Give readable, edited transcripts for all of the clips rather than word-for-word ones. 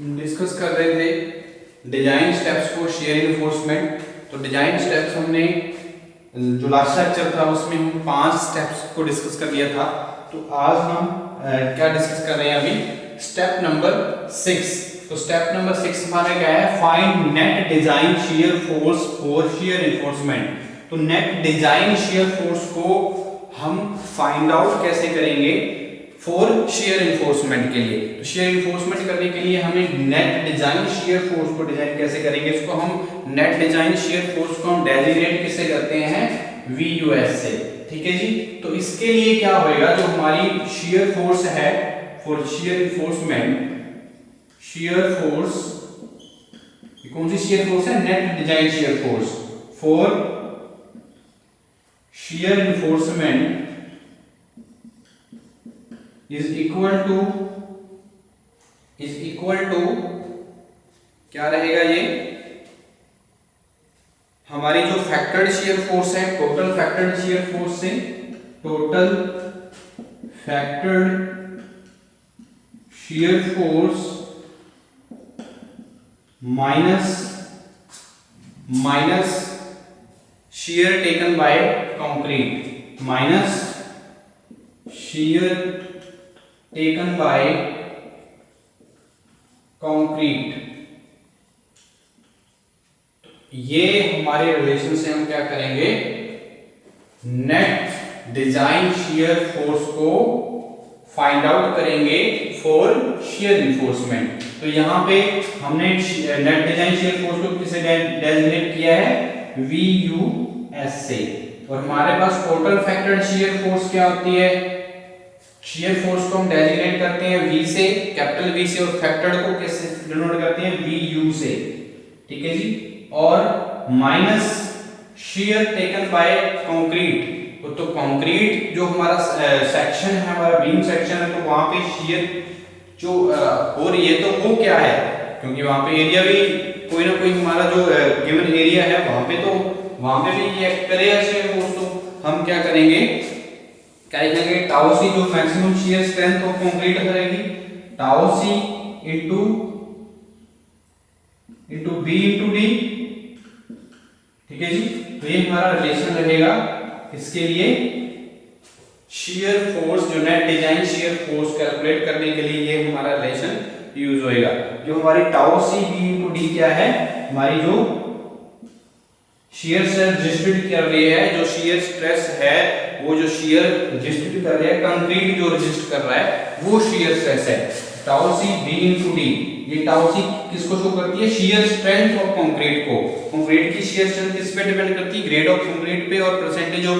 Discuss कर रहे थे design steps for shear enforcement. तो डिजाइन स्टेप्स हमने जो लास्ट लेक्चर था उसमें हम 5 स्टेप्स को डिस्कस कर लिया था। तो आज हम क्या डिस्कस कर रहे हैं अभी, स्टेप नंबर 6। तो स्टेप नंबर 6 हमारा क्या है, find net design shear force for shear enforcement. तो नेट डिजाइन शियर फोर्स को हम फाइंड आउट कैसे करेंगे फॉर शियर इन्फोर्समेंट के लिए। तो शियर इन्फोर्समेंट करने के लिए हमें नेट डिजाइन शियर फोर्स को डिजाइन कैसे करेंगे, इसको हम नेट डिजाइन शियर फोर्स को हम डेजिग्नेट किससे करते हैं, VUS से। ठीक है जी। तो इसके लिए क्या होएगा, जो हमारी शियर फोर्स है for shear enforcement, shear force कौन सी शियर फोर्स है, net design shear force for shear enforcement is equal to क्या रहेगा, ये हमारी जो फैक्टर्ड शियर फोर्स है, टोटल फैक्टर्ड शियर फोर्स से total factored shear force minus shear taken bye concrete, minus shear taken bye concrete. ये हमारे relation से हम क्या करेंगे, नेट डिजाइन शियर फोर्स को फाइंड आउट करेंगे फॉर शियर इन्फोर्समेंट। तो यहां पे हमने नेट डिजाइन शियर फोर्स को किसे डेजिग्नेट किया है, VUS से। और हमारे पास टोटल फैक्टर्ड शियर फोर्स क्या होती है, शियर फोर्स को हम डेजिग्नेट करते हैं V से, कैपिटल V से, और फैक्टर्ड को किससे डिनोट करते हैं, VU से। ठीक है जी। और minus shear taken bye concrete. तो कंक्रीट जो हमारा सेक्शन है, हमारा बीम सेक्शन है, तो वहां पे शियर जो हो रही है, तो वो क्या है, क्योंकि वहां पे एरिया भी कोई ना कोई हमारा जो गिवन एरिया है वहां पे भी ये एक्ट करेगा शियर फोर्स। तो हम क्या करेंगे, क्या लिखेंगे, टाउ सी जो maximum shear strength of concrete करेगी, टाउ सी इनटू B इनटू D। ठीक है जी। तो ये हमारा रिलेशन रहेगा इसके लिए, शियर फोर्स जो net design shear force calculate करने के लिए ये हमारा रिलेशन यूज होएगा। जो हमारी टाउ सी B इनटू D क्या है, हमारी जो शियर स्ट्रेस रजिस्टर्ड कर रही है, जो शियर स्ट्रेस है वो जो शियर रजिस्टर्ड कर रहा है, कंक्रीट जो रजिस्टर कर रहा है वो शियर स्ट्रेस है, टाउ सी B इनटू D। ये टाउ सी किसको शो करती है, शियर स्ट्रेंथ ऑफ कंक्रीट को। कंक्रीट की शियर स्ट्रेंथ किस पे डिपेंड करती है, ग्रेड ऑफ कंक्रीट पे और percentage of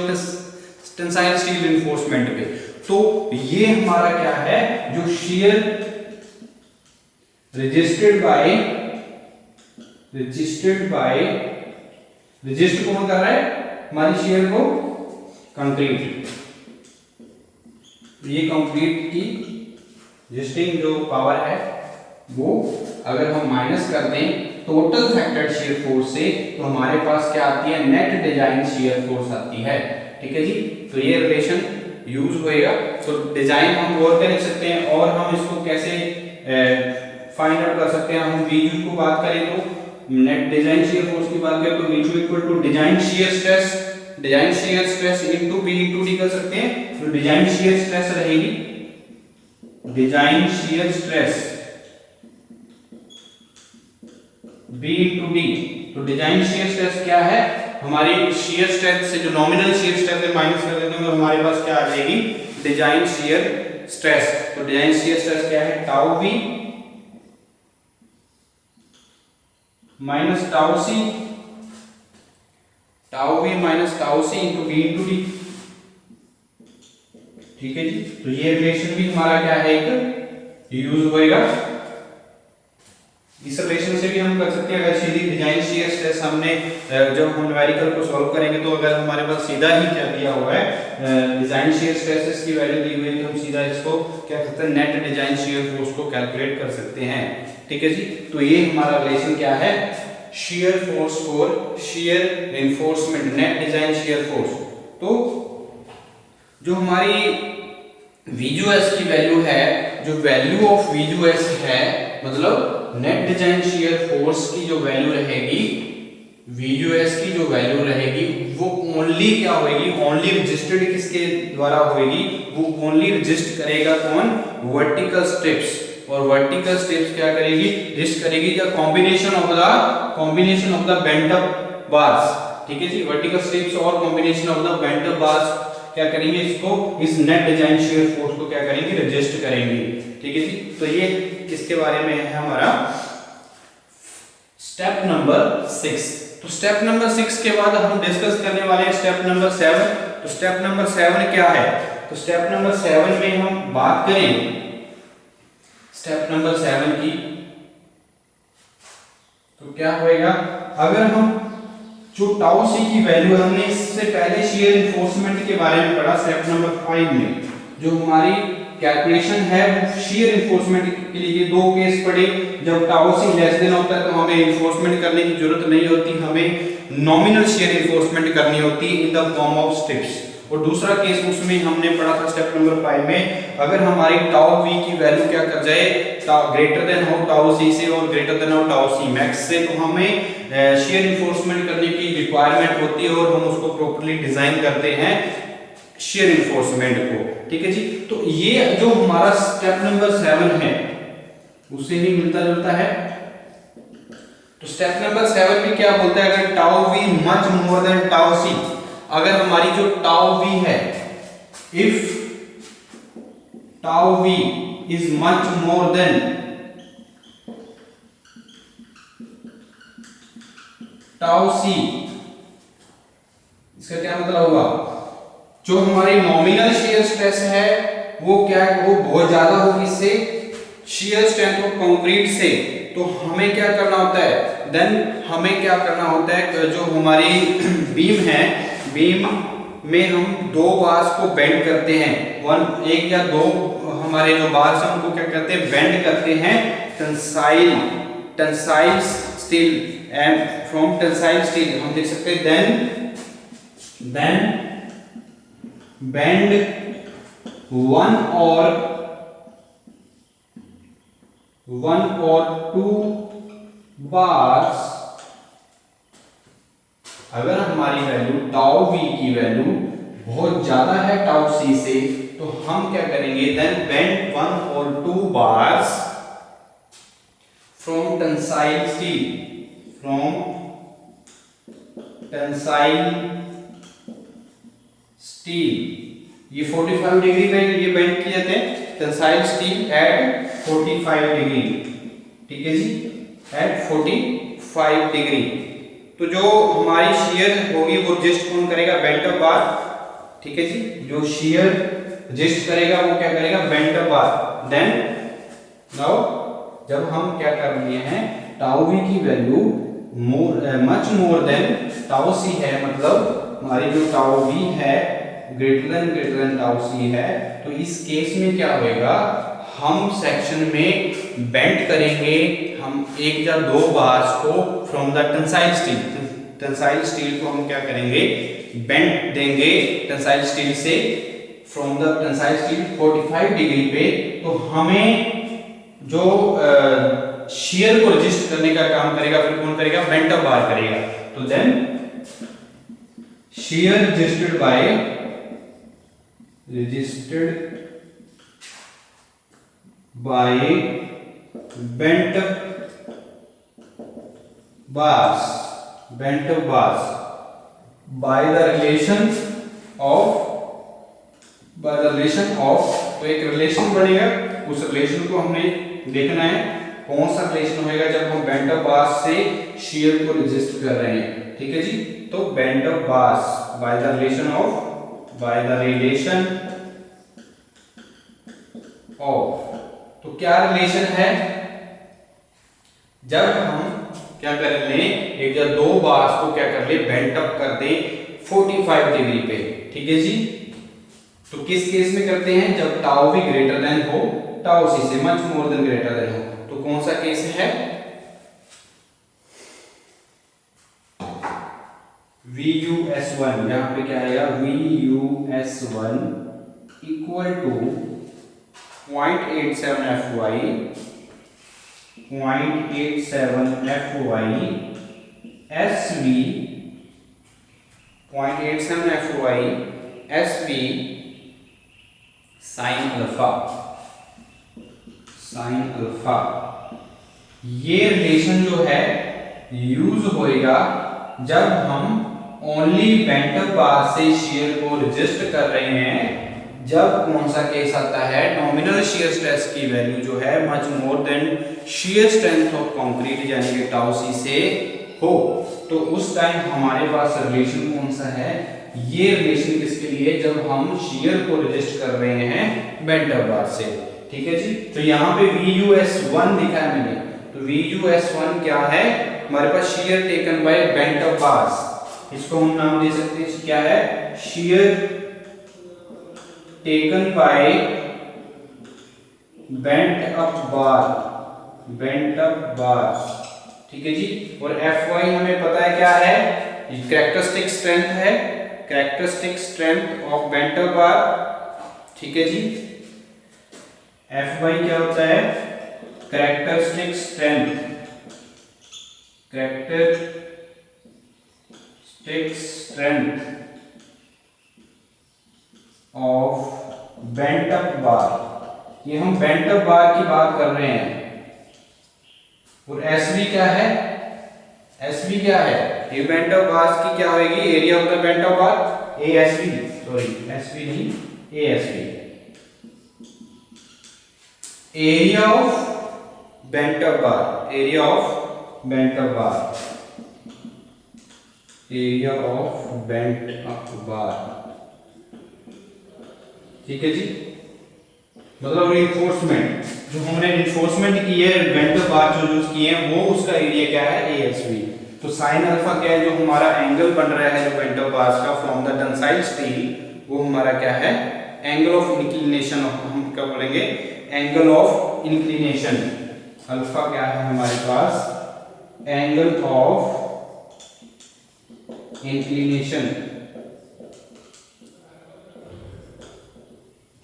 tensile steel reinforcement पे। तो ये हमारा क्या है, जो शियर रजिस्टर कौन कर रहा है, हमारी शियर को कंक्रीट। ये कंक्रीट की रजिस्टिंग जो पावर है वो अगर हम माइनस कर दें टोटल फैक्टर्ड शियर फोर्स से, तो हमारे पास क्या आती है, नेट डिजाइन शियर फोर्स आती है। ठीक है जी। तो ये रिलेशन यूज होएगा। तो डिजाइन हम और क्या लिख सकते हैं, और हम इसको कैसे फाइंड आउट कर सकते हैं। हम VU को बात करें तो नेट डिजाइन शियर फोर्स की बात करें तो VU equal to design shear stress into B into D कर सकते हैं। तो डिजाइन शियर स्ट्रेस रहेगी, design shear stress B into D। तो डिजाइन शियर स्ट्रेस क्या है, हमारी शियर स्ट्रेंथ से जो नॉमिनल शियर स्ट्रेंथ है माइनस कर देते हैं, तो हमारे पास क्या आ जाएगी, डिजाइन शियर स्ट्रेस। तो डिजाइन शियर स्ट्रेस क्या है, tau V minus tau C, tau V minus tau सी इंटू B इंटू D। ठीक है जी। तो ये रिलेशन भी हमारा क्या है, एक यूज होएगा। इस रिलेशन से भी हम कर सकते हैं, अगर सीधी डिजाइन शियर स्ट्रेस हमने जब हम न्यूमेरिकल को सॉल्व करेंगे तो अगर हमारे पास सीधा ही क्या दिया हुआ है, डिजाइन शियर स्ट्रेसेस की वैल्यू दी हुई है, तो हम सीधा इसको क्या करते हैं, नेट डिजाइन शियर फोर्स को कैलकुलेट कर सकते हैं। ठीक है जी। तो ये हमारा रिलेशन क्या है, shear force for shear reinforcement, net design shear force. तो जो हमारी VUS की वैल्यू है, जो वैल्यू ऑफ VUS है, मतलब नेट डिजाइन शियर फोर्स की जो वैल्यू रहेगी, VUS की जो वैल्यू रहेगी वो ओनली क्या होगी, ओनली रजिस्टर्ड किसके द्वारा होगी, वो ओनली रजिस्ट करेगा कौन, वर्टिकल स्ट्रिप्स। और वर्टिकल स्ट्रिप्स क्या करेगी, रजिस्ट करेगी the combination of the bent up bars. ठीक है जी, वर्टिकल स्ट्रिप्स और combination of the bent up bars क्या करेंगे, इसको इस नेट डिजाइन शियर फोर्स को क्या करेंगे, रजिस्ट करेंगे। ठीक है जी, तो ये किसके बारे में है हमारा स्टेप नंबर 6। तो स्टेप नंबर 6 के बाद हम डिस्कस करने वाले हैं स्टेप नंबर 7। तो स्टेप नंबर 7 क्या है, तो स्टेप नंबर 7 में हम बात करें स्टेप नंबर 7 की, तो क्या होएगा, अगर हम जो टाउ सी की वैल्यू, हमने इससे पहले शियर इन्फोर्समेंट के बारे में पढ़ा स्टेप नंबर 5 में, जो हमारी कैलकुलेशन है वो शियर इन्फोर्समेंट के लिए दो केस पड़े। जब टाउ सी लेस देन होता है तो हमें इन्फोर्समेंट करने की जरूरत नहीं होती, हमें नॉमिनल शियर इन्फोर्समेंट करनी होती है in the form of strips. और दूसरा केस उसमें हमने पढ़ा था स्टेप नंबर 5 में, अगर हमारी टाउ वी की वैल्यू क्या कर जाए, ग्रेटर देन हो टाउ सी से और ग्रेटर देन हो टाउ सी मैक्स से, तो हमें शियर इन्फोर्समेंट करने की रिक्वायरमेंट होती है और हम उसको प्रॉपर्ली डिजाइन करते हैं शियर इन्फोर्समेंट को। ठीक है जी, तो ये जो हमारा स्टेप नंबर 7 है उससे ही मिलता जुलता है। तो स्टेप नंबर 7 में क्या बोलता है, अगर tau V much more than tau C, अगर हमारी जो टाउ वी है, if tau V is much more than tau C, इसका क्या मतलब हुआ, जो हमारी नॉमिनल शियर स्ट्रेस है वो क्या है, वो बहुत ज्यादा होगी इससे शियर स्ट्रेंथ ऑफ कंक्रीट से, तो हमें क्या करना होता है, देन हमें क्या करना होता है, जो हमारी बीम है, बीम में हम दो बार्स को बेंड करते हैं, एक या दो हमारे जो बार्स हैं उनको क्या करते हैं, बेंड करते हैं tensile steel, and from tensile steel हम देख सकते हैं then bend one or two bars, अगर हमारी वैल्यू टाउ वी की वैल्यू बहुत ज्यादा है टाउ सी से, तो हम क्या करेंगे, then bend 1 or 2 bars from tensile steel, ये 45 डिग्री पे ये बेंड किए जाते हैं, टेंसाइल स्टील एट 45 डिग्री। ठीक है जी, एट 45 डिग्री। तो जो हमारी शियर होगी वो रजिस्ट कौन करेगा, बेंट अप बार। ठीक है जी, जो शियर रजिस्ट करेगा वो क्या करेगा, bent up bar. Then now जब हम क्या कर लिए हैं, टाउ वी की value much more than tau C है, मतलब हमारी जो टाउ वी है ग्रेटर देन टाउ सी है, तो इस केस में क्या होएगा, हम सेक्शन में बेंड करेंगे, हम एक या दो बार्स को फ्रॉम द टेंसाइल स्टील को हम क्या करेंगे, बेंड देंगे टेंसाइल स्टील से, from the tensile steel 45 degree पे। तो हमें जो शियर को रजिस्ट करने का काम करेगा फिर कौन करेगा, बेंट अप बार करेगा। तो then shear resisted by bent bars by the relation of तो एक रिलेशन बनेगा, उस रिलेशन को हमने देखना है कौन सा रिलेशन होएगा जब हम बेंट अप बार्स से शियर को रजिस्ट कर रहे हैं। ठीक है जी, तो bent up bars by the relation of, तो क्या रिलेशन है, जब हम क्या कर ले, एक या दो बार्स को क्या कर ले, बेंट अप कर दे 45 डिग्री पे। ठीक है जी, तो किस केस में करते हैं, जब टाउ वी ग्रेटर देन हो टाउ सी से, much more then greater than हो। तो कौन सा केस है, VUS1, यहां पे क्या आएगा, VUS1 equal to 0.87 FY 0.87 FY SV 0.87 FY SV sine alpha ये रिलेशन जो है यूज होएगा जब हम ओनली बेंट अप बार से शेयर को रजिस्ट कर रहे हैं। जब कौन सा केस आता है, नॉमिनल शेयर स्ट्रेस की वैल्यू जो है much more then shear strength of concrete यानी कि टाउ सी से हो, तो उस टाइम हमारे पास रिलेशन कौन सा है, ये रिलेशन किसके लिए, जब हम शेयर को रजिस्ट कर रहे हैं बेंट अप बार से। ठीक है जी। तो यहाँ पे VUS1 लिखा है मैंने, तो VUS1 क्या है, हमारे पास shear taken by bent up bars, इसको हम नाम दे सकते हैं क्या है, shear taken by bent up bar. ठीक है जी। और FY हमें पता है क्या है, कैरेक्टरिस्टिक स्ट्रेंथ है, characteristic strength of bent up bar. ठीक है जी। FY क्या होता है, characteristic strength of bent up bar. ये हम बेंट अप बार की बात कर रहे हैं। और SV क्या है, SV क्या है, ये बेंट अप बार की क्या होगी, area of the bent up bar, ASB, sorry SV नहीं, ASB, area of bent up bar, area of bent up bar, area of bent up bar. ठीक है जी। मतलब रिइंफोर्समेंट, जो हमने रिइंफोर्समेंट की है बेंट अप बार जो यूज किए हैं, वो उसका एरिया क्या है, ASB। तो साइन अल्फा क्या है, जो हमारा एंगल बन रहा है जो बेंट अप बार का फ्रॉम द टेंसाइल स्टील, वो हमारा क्या है, एंगल ऑफ इंक्लिनेशन, हम क्या बोलेंगे, एंगल ऑफ इंक्लिनेशन। अल्फा क्या है हमारे पास, एंगल ऑफ इंक्लिनेशन।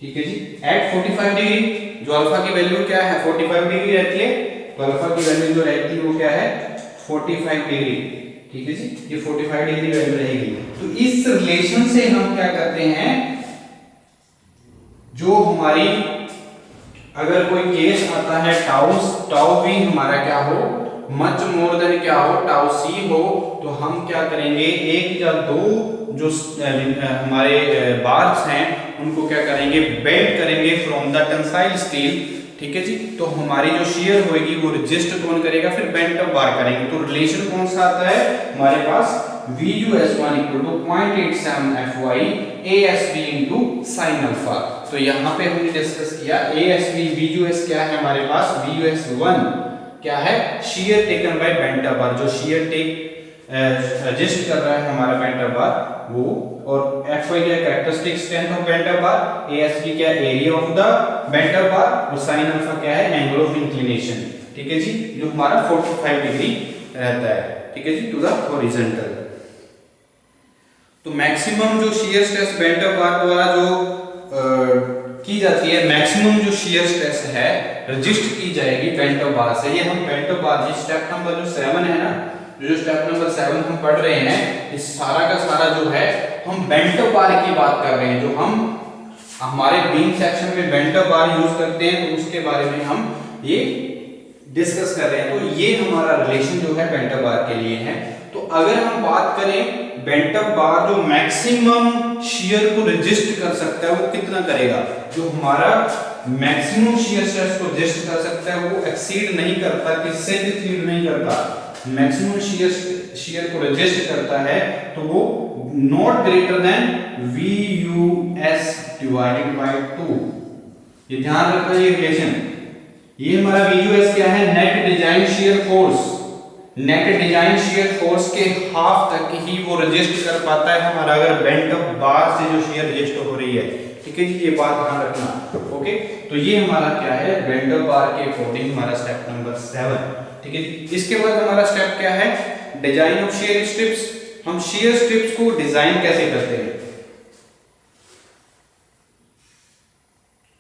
ठीक है जी। एट 45 डिग्री, जो अल्फा की वैल्यू क्या है 45 डिग्री रहती है, तो अल्फा की वैल्यू जो रहती है वो क्या है 45 डिग्री। ठीक है जी, ये 45 डिग्री वैल्यू रहेगी। तो इस रिलेशन से हम क्या करते हैं, जो हमारी अगर कोई केस आता है टाउ भी हमारा क्या हो, मच मोर देन क्या हो, टाउ सी हो, तो हम क्या करेंगे, एक या दो जो हमारे बार्स हैं उनको क्या करेंगे, बेंड करेंगे फ्रॉम द टेंसाइल स्टील। ठीक है जी। तो हमारी जो शेयर होगी वो रजिस्ट कौन करेगा, फिर बेंट अप बार करेंगे। तो रिलेशन कौन सा आता है हमारे पास, VUS1 = 0.87 FY ASB into sin alpha. तो यहाँ पे हमने डिस्कस किया ASB, VUS क्या है हमारे पास, VUS1 क्या है, shear taken by bent up bar, जो शेयर टेक रजिस्ट कर रहा है हमारा बेंट अप बार वो, और FY क्या है, characteristic strength of bent up bar, ASB क्या है, area of the bent up bar, और साइन अल्फा क्या है, एंगल ऑफ इंक्लिनेशन। ठीक है जी, जो हमारा 45 डिग्री रहता है। ठीक है जी, टू द हॉरिजॉन्टल। तो मैक्सिमम जो शियर स्ट्रेस बेंट अप बार द्वारा जो की जाती है, मैक्सिमम जो शियर स्ट्रेस है रजिस्ट की जाएगी बेंट अप बार से। ये हम बेंट अप बार, जी स्टेप नंबर जो 7 है ना, जो स्टेप नंबर 7 हम पढ़ रहे हैं, इस सारा का सारा जो है हम बेंट अप बार की बात कर रहे हैं। जो हम हमारे बीम सेक्शन में बेंट अप बार यूज करते हैं, तो उसके बारे में हम ये डिस्कस कर रहे हैं। तो ये हमारा रिलेशन जो है बेंट अप बार के लिए है। तो अगर हम बात करें बेंट अप बार जो मैक्सिमम शियर को रजिस्ट कर सकता है वो कितना करेगा, जो हमारा मैक्सिमम शियर स्ट्रेस को रजिस्ट कर सकता है वो एक्सीड नहीं करता, किससे एक्सीड नहीं करता, मैक्सिमम शियर को रजिस्ट करता है, तो वो not greater than VUS divided by 2। ये ध्यान रखना, ये रिलेशन, ये हमारा VUS क्या है, net design shear force, net design shear force के हाफ तक ही वो रजिस्ट कर पाता है हमारा, अगर बेंट अप बार से जो शियर रजिस्ट हो रही है। ठीक है जी, ये बात ध्यान रखना। ओके, तो ये हमारा क्या है, बेंट अप बार के अकॉर्डिंग हमारा स्टेप नंबर 7। ठीक है जी। इसके बाद हमारा स्टेप क्या है, डिजाइन ऑफ शियर स्ट्रिप्स। हम शियर स्ट्रिप्स को डिजाइन कैसे करते हैं,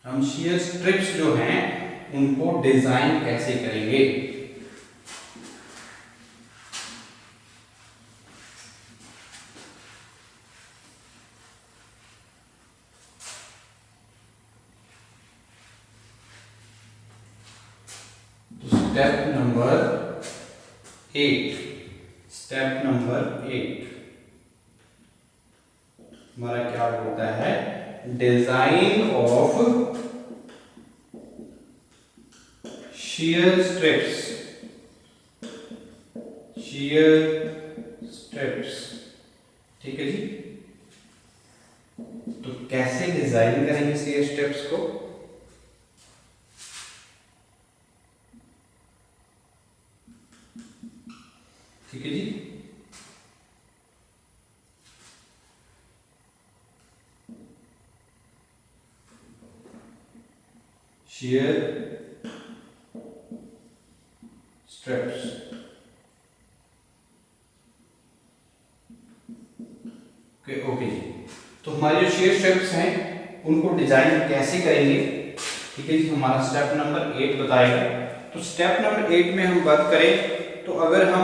हम शियर स्ट्रिप्स जो हैं उनको डिजाइन कैसे करेंगे। 8, स्टेप नंबर 8 हमारा क्या होता है? Design of shear strips, shear strips। ठीक है जी। तो कैसे डिजाइन करेंगे shear strips को? ठीक है जी। shear strips, ओके जी। तो हमारी जो shear strips हैं उनको डिजाइन कैसे करेंगे? ठीक है जी, हमारा स्टेप नंबर 8 बताएगा। तो स्टेप नंबर 8 में हम बात करें तो अगर हम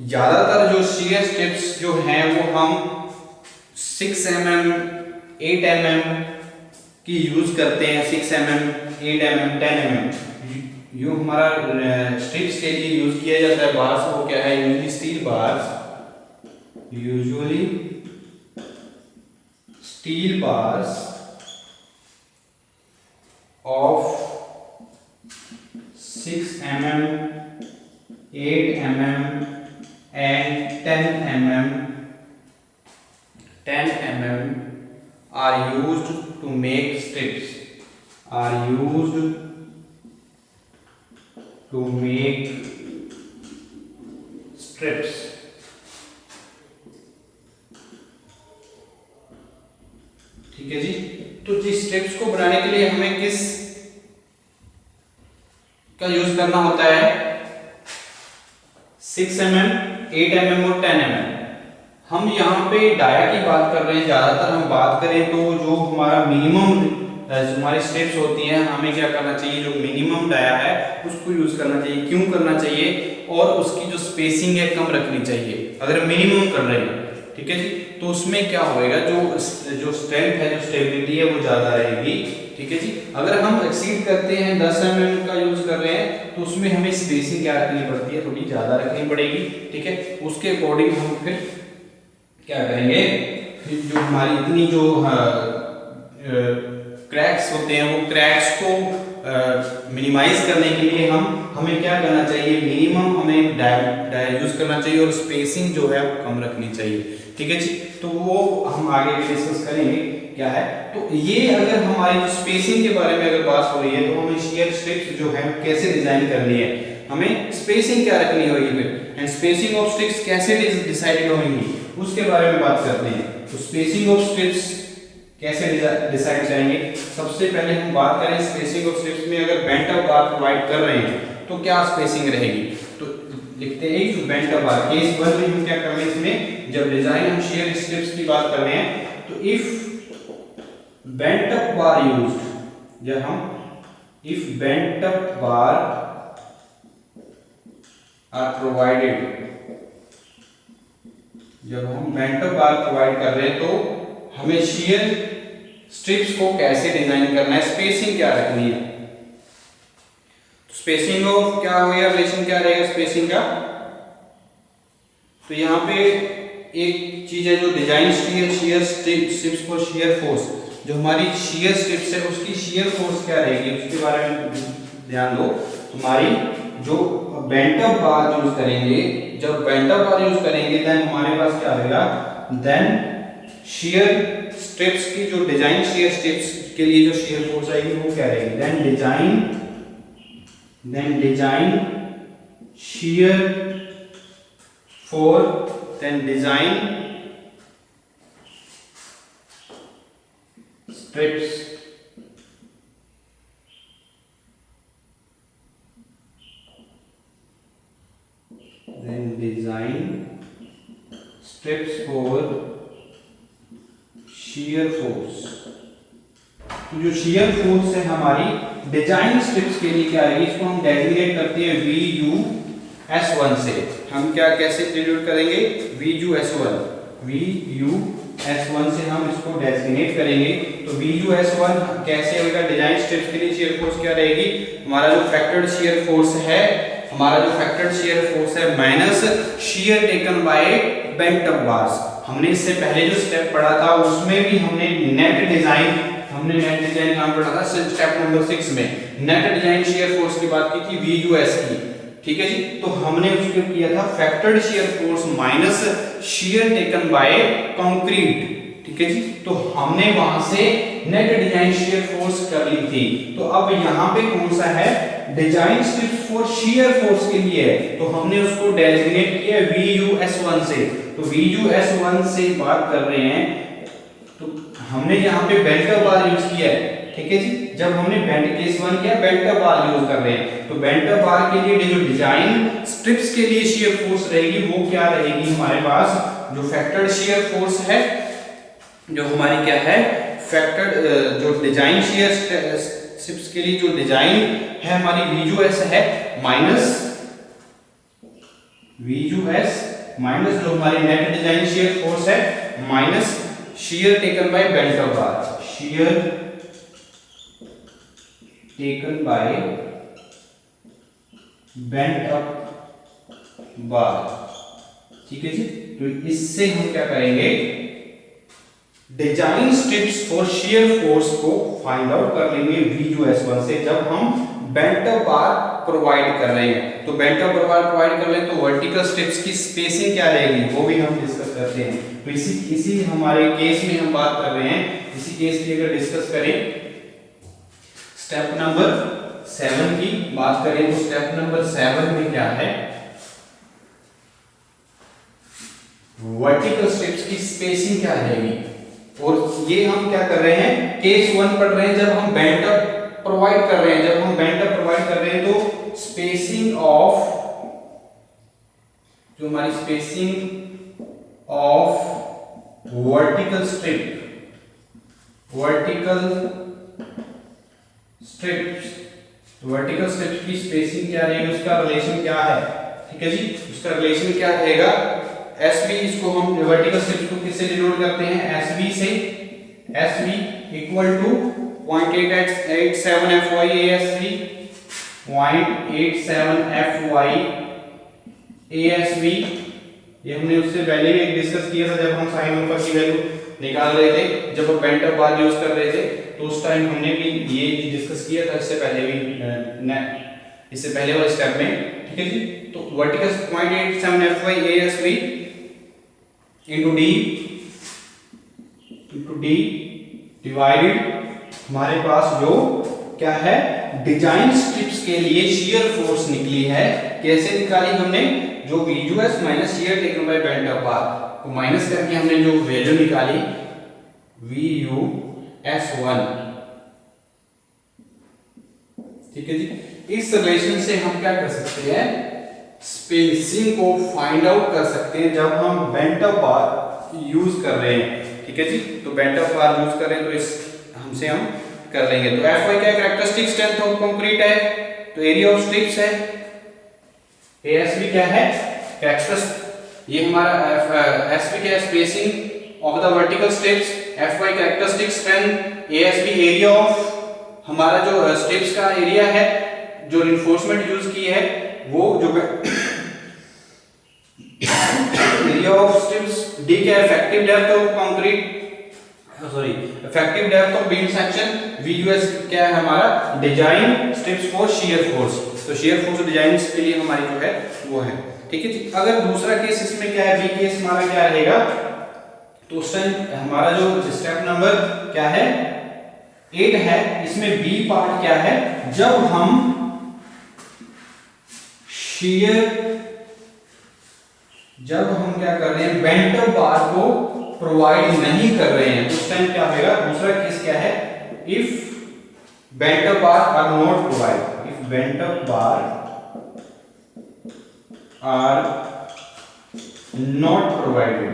ज्यादातर जो shear strips जो हैं वो हम 6 mm 8 mm की यूज करते हैं। 6 mm 8 mm 10 mm जो हमारा स्ट्रिप्स के लिए यूज किया जाता है बार्स, वो क्या है? Usually steel bars, usually steel bars of 6 mm 8 mm and 10 mm are used to make strips, are used to make strips। ठीक है जी। तो जिस स्ट्रिप्स को बनाने के लिए हमें किस का यूज करना होता है? 6 mm 8 mm और 10 mm। हम यहाँ पे डाया की बात कर रहे हैं। ज्यादातर हम बात करें तो जो हमारा मिनिमम हमारी स्ट्रिप्स होती हैं, हमें क्या करना चाहिए? जो मिनिमम डाया है उसको यूज करना चाहिए। क्यों करना चाहिए? और उसकी जो स्पेसिंग है कम रखनी चाहिए अगर मिनिमम कर रहे हैं। ठीक है जी। तो उसमें क्या होएगा? जो स्ट्रेंथ है, जो स्टेबिलिटी है वो ज्यादा रहेगी। ठीक है जी। अगर हम एक्सीड करते हैं 10 mm का यूज कर रहे हैं तो उसमें हमें स्पेसिंग क्या रखनी पड़ती है? थोड़ी ज्यादा रखनी पड़ेगी। ठीक है। उसके अकॉर्डिंग हम फिर क्या करेंगे? जो हमारी इतनी जो क्रैक्स होते हैं वो क्रैक्स को मिनिमाइज करने के लिए हमें क्या करना चाहिए? मिनिमम हमें डाया यूज करना चाहिए और स्पेसिंग जो है वो कम रखनी चाहिए। ठीक है जी। तो वो हम आगे डिस्कस करेंगे क्या है। तो ये अगर हमारी स्पेसिंग के बारे में अगर बात हो रही है तो हमें shear strips जो है कैसे डिजाइन करनी है, हमें स्पेसिंग क्या रखनी होगी फिर, एंड स्पेसिंग ऑफ स्ट्रिप्स कैसे डिसाइडेड होंगी उसके बारे में बात करते हैं। तो स्पेसिंग ऑफ स्ट्रिप्स कैसे डिसाइड करेंगे? सबसे पहले हम बात करें स्पेसिंग ऑफ स्ट्रिप्स में। अगर बेंट अप बार प्रोवाइड कर रहे हैं तो क्या स्पेसिंग रहेगी? तो लिखते हैं कि बेंट अप बार केस 1 में हम क्या कर रहे हैं? इसमें जब डिजाइन हम shear strips की बात कर रहे हैं तो if bent up bar used, जब हम if bent up bar are provided, जब हम बेंट अप बार प्रोवाइड कर रहे हैं तो हमें shear strips को कैसे डिजाइन करना है? स्पेसिंग क्या रखनी है? स्पेसिंग ऑफ क्या हो गया? रिलेशन क्या रहेगा स्पेसिंग का? तो यहाँ पे एक चीज है जो डिजाइन shear strips को shear फोर्स, जो हमारी shear strips है उसकी shear फोर्स क्या रहेगी उसके बारे में ध्यान दो। हमारी जो बेंट अप बार यूज करेंगे, जब बेंट अप बार यूज करेंगे देन हमारे पास क्या रहेगा? देन shear strips की जो डिजाइन shear strips के लिए जो shear फोर्स आएगी वो क्या रहेगी? Then design shear force, then design strips, then design strips for shear force। तो जो shear force है हमारी डिजाइन स्ट्रिप्स के लिए क्या है? इसको हम डेजिग्नेट करते हैं VUS1 से। हम क्या कैसे डिनोट करेंगे? VUS1, VUS1 से हम इसको डेजिग्नेट करेंगे। तो VUS1 कैसे होगा? डिजाइन स्ट्रिप्स के लिए shear force क्या रहेगी? हमारा जो फैक्टर्ड shear force है हमारा जो फैक्टर्ड शियर फोर्स है minus shear taken by bent up bars. हमने इससे पहले जो स्टेप पढ़ा था उसमें भी हमने नेट डिजाइन काम पढ़ा था स्टेप नंबर 6 में नेट डिजाइन शियर फोर्स की बात की थी VUS की, ठीक है जी। तो हमने उसको किया था factored shear force minus shear taken bye concrete, ठीक है जी। तो हमने वहां से नेट डिजाइन शियर फोर्स कर ली थी। तो अब यहाँ पे कौन सा है design stirrups for shear force के लिए है, तो हमने उसको डेजिग्नेट किया VUS1 से। तो VUS1 से बात कर रहे हैं तो हमने यहाँ पे बेंट अप बार यूज किया है, ठीक है जी। जब हमने बेंट केस 1 किया बेंट अप बार यूज कर रहे हैं, तो बेंट अप बार के लिए जो डिजाइन स्ट्रिप्स के लिए शियर फोर्स रहेगी वो क्या रहेगी हमारे पास, जो फैक्टर्ड शियर फोर्स है, जो हमारी क्या है फैक्टर्ड जो डिजाइन शियर स्ट्रिप्स के लिए जो डिजाइन है हमारी VUS है माइनस जो हमारी नेट डिजाइन शियर फोर्स है minus shear taken by bent up bar, shear taken by bent up bar, ठीक है जी। तो इससे हम क्या करेंगे design stirrups for shear force को फाइंड आउट कर लेंगे VUS1 से, जब हम बेंट अप बार प्रोवाइड कर रहे हैं। तो बेंट अप बार प्रोवाइड कर लें तो वर्टिकल स्ट्रिप्स की स्पेसिंग क्या रहेगी वो भी हम डिस्कस करते हैं। तो इसी हमारे केस में हम बात कर रहे हैं, इसी केस की अगर डिस्कस करें स्टेप नंबर 7 की बात करें तो स्टेप नंबर 7 में क्या है वर्टिकल स्ट्रिप्स की स्पेसिंग क्या रहेगी। और ये हम क्या कर रहे हैं केस 1 पढ़ रहे हैं, जब हम बेंट अप प्रोवाइड कर रहे हैं, जब हम बेंट अप प्रोवाइड कर रहे हैं तो स्पेसिंग ऑफ जो हमारी स्पेसिंग ऑफ वर्टिकल स्ट्रिप्स की स्पेसिंग क्या रहेगी, उसका रिलेशन क्या है, ठीक है जी। उसका रिलेशन क्या रहेगा SV, इसको हम वर्टिकल स्ट्रिप्स को किससे डिनोट करते हैं SV से, SV equal to 0.87 FY ASV, 0.87 FY ASV। ये हमने उससे पहले भी डिस्कस किया था जब हम साइन अल्फा की वैल्यू निकाल रहे थे, जब हम बेंट अप बार यूज कर रहे थे तो उस टाइम हमने भी ये डिस्कस किया था, इससे पहले वाले स्टेप में, ठीक है जी। तो vertical 0.87 FY ASV into D divided हमारे पास जो क्या है डिजाइन स्ट्रिप्स के लिए शियर फोर्स निकली है। कैसे निकाली हमने, जो VUS minus shear taken by bent up bar को माइनस करके हमने जो वैल्यू निकाली VUS1, ठीक है जी। इस रिलेशन से हम क्या कर सकते हैं स्पेसिंग को फाइंड आउट कर सकते हैं जब हम बेंट अप बार यूज कर रहे हैं, ठीक है जी। तो बेंट अप बार यूज कर रहे हैं तो इस हमसे हम कर लेंगे। तो Fy क्या कैरेक्टरिस्टिक स्ट्रेंथ ऑफ कंक्रीट है, तो एरिया ऑफ स्ट्रिप्स है। ASV क्या है कैरेक्टरिस्टिक, ये हमारा SV क्या है spacing of the vertical strips, Fy characteristic strength, ASV area of हमारा जो स्ट्रिप्स का एरिया है जो रिइंफोर्समेंट यूज की है वो जो एरिया ऑफ स्ट्रिप्स, D क्या है effective depth of concrete effective depth of beam section, VUS क्या है हमारा design stirrups for shear force. तो शियर फोर्स डिजाइन के लिए हमारी जो है वो है, ठीक है जी। अगर दूसरा केस इसमें क्या है B केस हमारा क्या रहेगा, तो उस टाइम हमारा जो स्टेप नंबर क्या है 8 है, इसमें B पार्ट क्या है, जब हम क्या कर रहे हैं बेंट अप बार को प्रोवाइड नहीं कर रहे हैं, उस टाइम क्या होगा। दूसरा केस क्या है if bent up bar are not provide, if bent up bar are not provided,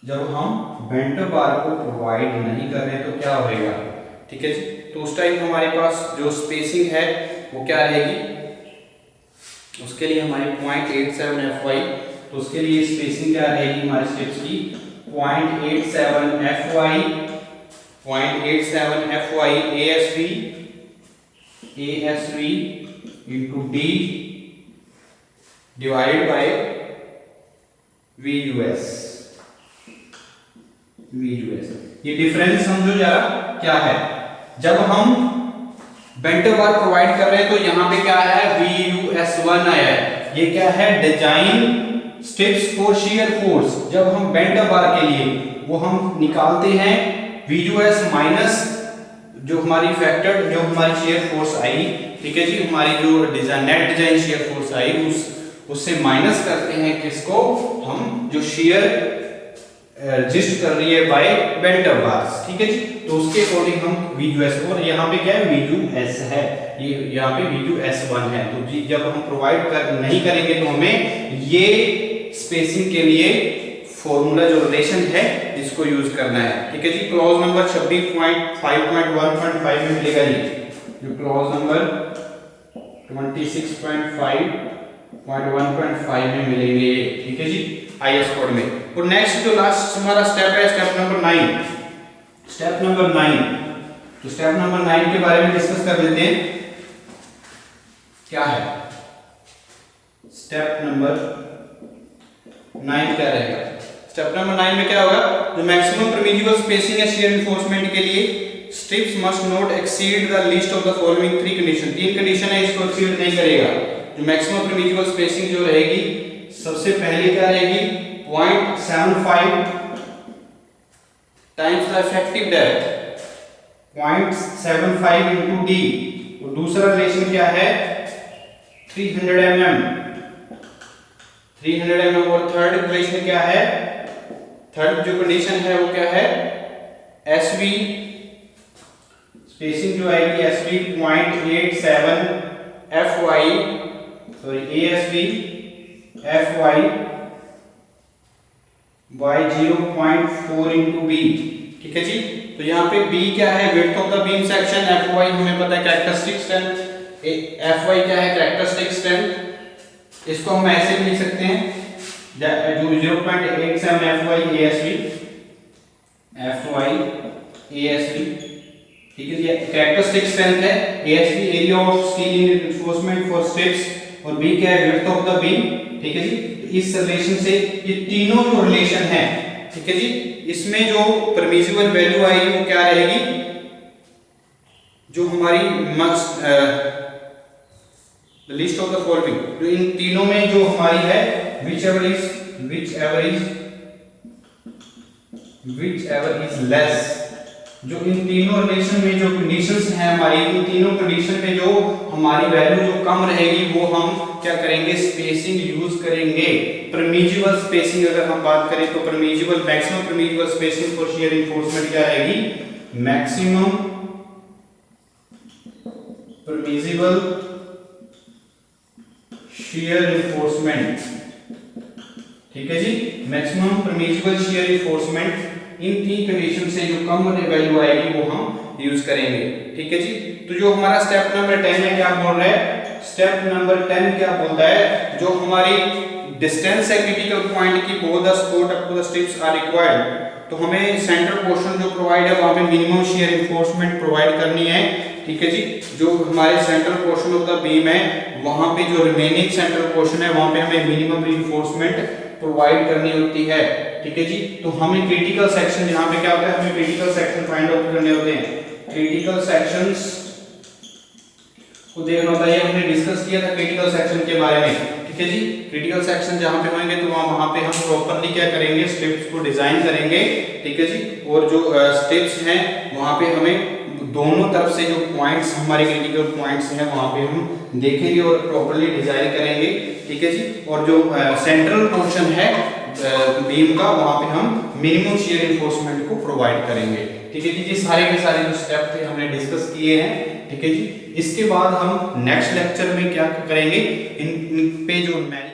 जब हम बेंट अप बार को प्रोवाइड नहीं कर रहे तो क्या होगा, ठीक है जी। तो उस टाइम हमारे पास जो स्पेसिंग है वो क्या रहेगी, उसके लिए हमारी 0.87 FY, तो उसके लिए स्पेसिंग क्या रहेगी हमारे स्ट्रिप्स की 0.87 FY, 0.87 FY ASV into D divide by VUS। ये डिफरेंस समझो जरा क्या है। जब हम बेंटर बार प्रोवाइड कर रहे हैं तो यहां पे क्या है, VUS1 आया है। ये क्या है, design steps for shear force. जब हम बेंटर बार के लिए वो हम निकालते हैं VUS माइनस जो हमारी फैक्टर, जो हमारी शियर फोर्स आई, ठीक है जी, हमारी जो design net design shear force आई उससे माइनस करते हैं किसको, हम जो शियर रजिस्ट कर रही है बाय बेंटर बार्स, ठीक है जी। तो उसके अकॉर्डिंग हम VUS, और यहाँ पे क्या है, VUS है, ये यहाँ पे VUS1 है। तो जी जब हम प्रोवाइड नहीं करेंगे तो हमें ये स्पेसिंग के लिए फॉर्मूला जो रिलेशन है इसको यूज करना है, ठीक है जी। क्लॉज नंबर 26.5.1.5 में मिलेगा ये, जो क्लॉज नंबर 26.5.1.5 में मिलेंगे, ठीक है जी, IS कोड में। और नेक्स्ट जो लास्ट हमारा स्टेप है, स्टेप नंबर 9। स्टेप नंबर 9, तो स्टेप नंबर 9 के बारे में डिस्कस कर लेते हैं। क्या है स्टेप नंबर 9, क्या रहेगा स्टेप नंबर 9 में? क्या होगा, जो मैक्सिमम परमिसिबल स्पेसिंग है शियर रिइंफोर्समेंट के लिए, strips must not exceed the list of the following 3 condition. 3 condition है, इसको एक्सीड नहीं करेगा। जो मैक्सिमम परमिसिबल स्पेसिंग जो रहेगी, सबसे पहले क्या रहेगी, 0.75 times the effective depth, 0.75 into D. और दूसरा रिलेशन क्या है, 300 mm। और थर्ड रिलेशन क्या है, थर्ड जो कंडीशन है वो क्या है, SV स्पेसिंग जो आएगी SV 0.87 FY, sorry ASB FY by 0.4 into B, ठीक है जी। तो यहाँ पे B क्या है, width of the beam section, FY हमें पता है कैरेक्टरिस्टिक स्ट्रेंथ, FY क्या है, कैरेक्टरिस्टिक स्ट्रेंथ। इसको हम ऐसे भी लिख सकते हैं, जो 0.87 FY ASB, ठीक है जी। कैरेक्टरिस्टिक स्ट्रेंथ है, ASB area of steel reinforcement for strips, और B क्या है, विड्थ ऑफ द बीम, ठीक है जी। इस रिलेशन से ये तीनों जो रिलेशन है, ठीक है जी, इसमें जो परमिसिबल वैल्यू आएगी वो क्या रहेगी, जो हमारी लिस्ट ऑफ द फॉलोइंग, जो इन तीनों में जो हमारी है, विच एवर इज लेस, जो इन तीनों रिलेशन में जो कंडीशंस हैं हमारी, इन तीनों कंडीशन में जो हमारी वैल्यू जो कम रहेगी वो हम क्या करेंगे, स्पेसिंग यूज करेंगे। परमिसिबल स्पेसिंग अगर हम बात करें तो permissible maximum permissible spacing for shear reinforcement क्या रहेगी, मैक्सिमम परमिसिबल शियर रिइंफोर्समेंट, ठीक है जी, मैक्सिमम परमिसिबल शियर रिइंफोर्समेंट। इन 3 कंडीशन से जो कम वैल्यू आएगी वो हम यूज करेंगे, ठीक है जी। तो जो हमारा स्टेप नंबर 10 है, क्या बोल रहा है, स्टेप नंबर 10 क्या बोलता है, जो हमारी डिस्टेंस है क्रिटिकल पॉइंट की, both the support up to the strips are required. तो हमें सेंटर पोर्शन जो प्रोवाइड है वहां पे मिनिमम शियर रिइंफोर्समेंट प्रोवाइड करनी है, ठीक है जी। जो हमारे central portion of the beam है वहां पे जो रिमेनिंग सेंट्रल पोर्शन है वहां पे हमें मिनिमम रिइंफोर्समेंट प्रोवाइड करनी होती है, ठीक है जी। तो हमें क्रिटिकल सेक्शन, यहाँ पे क्या होता है, हमें क्रिटिकल सेक्शन फाइंड आउट करने होते हैं। क्रिटिकल सेक्शंस को देखना होता है, हमने डिस्कस किया था क्रिटिकल सेक्शन के बारे में, ठीक है जी। क्रिटिकल सेक्शन जहाँ पे होंगे तो वहाँ पे हम प्रॉपर्ली क्या करेंगे, स्ट्रिप्स को डिजाइन करेंगे, ठीक है जी। और जो स्ट्रिप्स हैं वहाँ पे हमें दोनों तरफ से जो पॉइंट्स हमारे क्रिटिकल पॉइंट्स हैं वहाँ पे हम देखेंगे और प्रॉपर्ली डिजाइन करेंगे, ठीक है जी। और जो सेंट्रल पोर्शन है बीम का वहाँ पे हम मिनिमम शियर रिइंफोर्समेंट को प्रोवाइड करेंगे, ठीक है जी। ये सारे के सारे जो स्टेप थे हमने डिस्कस किए हैं, ठीक है जी। इसके बाद हम नेक्स्ट लेक्चर में क्या करेंगे, इन पे जो